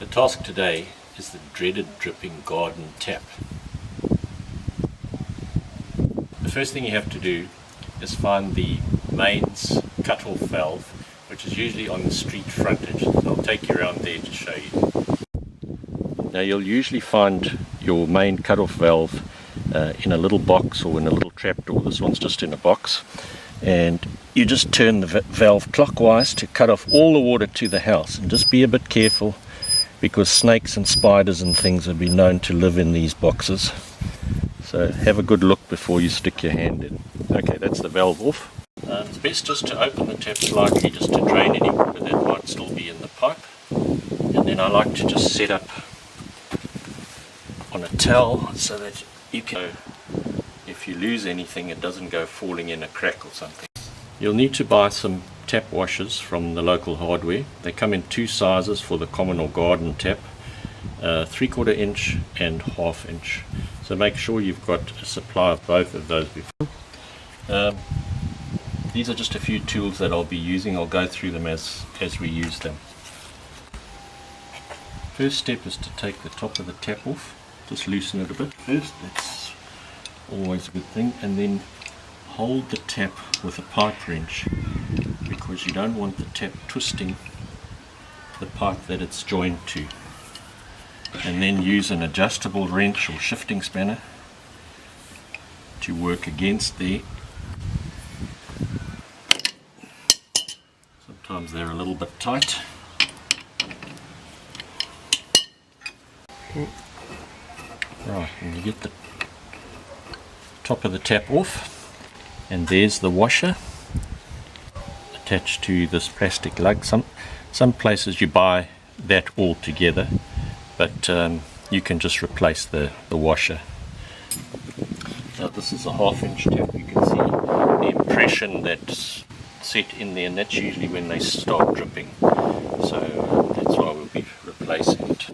task today is the dreaded dripping garden tap. The first thing you have to do is find the mains cut-off valve, which is usually on the street frontage. I'll take you around there to show you. Now you'll usually find your main cut-off valve in a little box or in a little trapdoor. This one's just in a box, and you just turn the valve clockwise to cut off all the water to the house. And just be a bit careful, because snakes and spiders and things have been known to live in these boxes. So have a good look before you stick your hand in. Okay, that's the valve off. It's best just to open the tap slightly, just to drain any water that might still be in the pipe. And then I like to just set up on a towel so that if you lose anything, it doesn't go falling in a crack or something. You'll need to buy some tap washers from the local hardware. They come in two sizes for the common or garden tap, 3/4 inch and 1/2 inch. So make sure you've got a supply of both of those before. These are just a few tools that I'll be using. I'll go through them as we use them. First step is to take the top of the tap off. Just loosen it a bit first, that's always a good thing, and then hold the tap with a pipe wrench, because you don't want the tap twisting the pipe that it's joined to. And then use an adjustable wrench or shifting spanner to work against there. Sometimes they're a little bit tight. Right, and you get the top of the tap off, and there's the washer attached to this plastic lug. Some places you buy that all together, but you can just replace the washer. Now this is a 1/2 inch tap. You can see the impression that's set in there, and that's usually when they start dripping. So that's why we'll be replacing it.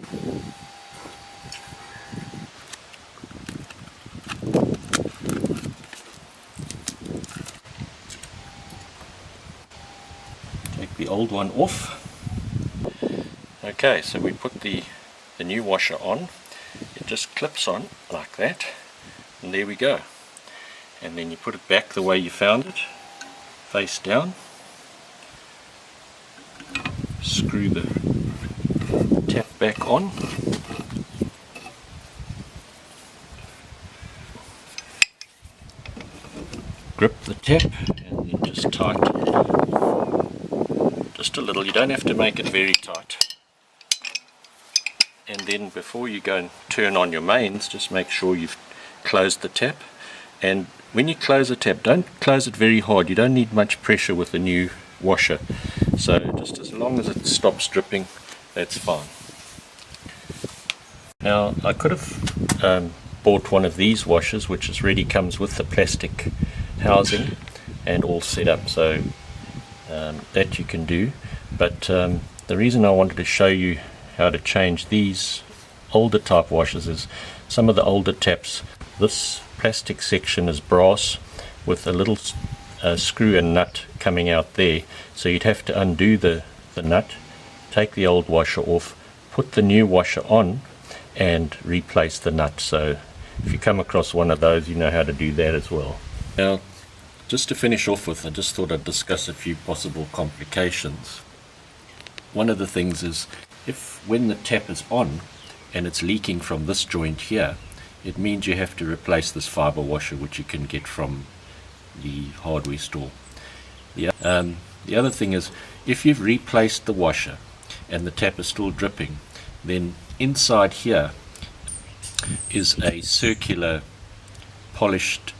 The old one off. Okay, so we put the new washer on. It just clips on like that, and there we go. And then you put it back the way you found it, face down. Screw the tap back on. Grip the tap and then just tighten it. Just a little, you don't have to make it very tight. And then before you go and turn on your mains, just make sure you've closed the tap. And when you close the tap, don't close it very hard. You don't need much pressure with the new washer. So just as long as it stops dripping, that's fine. Now I could have bought one of these washers, which already comes with the plastic housing and all set up. So that you can do, but the reason I wanted to show you how to change these older type washers is some of the older taps, this plastic section is brass with a little screw and nut coming out there, so you'd have to undo the nut, take the old washer off, put the new washer on and replace the nut. So if you come across one of those, you know how to do that as well. Now just to finish off with, I just thought I'd discuss a few possible complications. One of the things is, when the tap is on and it's leaking from this joint here, it means you have to replace this fiber washer, which you can get from the hardware store. The other thing is, if you've replaced the washer and the tap is still dripping, then inside here is a circular polished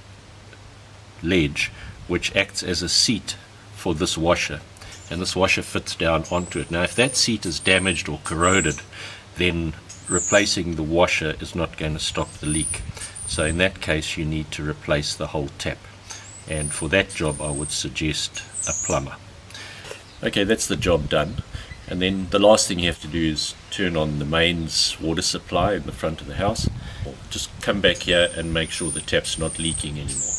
ledge which acts as a seat for this washer, and this washer fits down onto it. Now if that seat is damaged or corroded, then replacing the washer is not going to stop the leak. So in that case you need to replace the whole tap, and for that job I would suggest a plumber. Okay, that's the job done. And then the last thing you have to do is turn on the mains water supply in the front of the house. Just come back here and make sure the tap's not leaking anymore.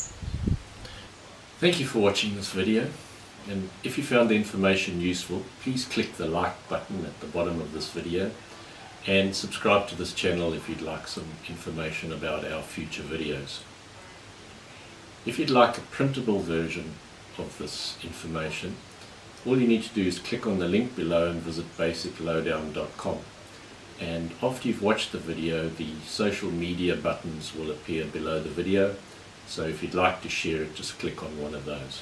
Thank you for watching this video, and if you found the information useful, please click the like button at the bottom of this video. and subscribe to this channel if you'd like some information about our future videos. If you'd like a printable version of this information, all you need to do is click on the link below and visit basiclowdown.com. And after you've watched the video, the social media buttons will appear below the video, so if you'd like to share it, just click on one of those.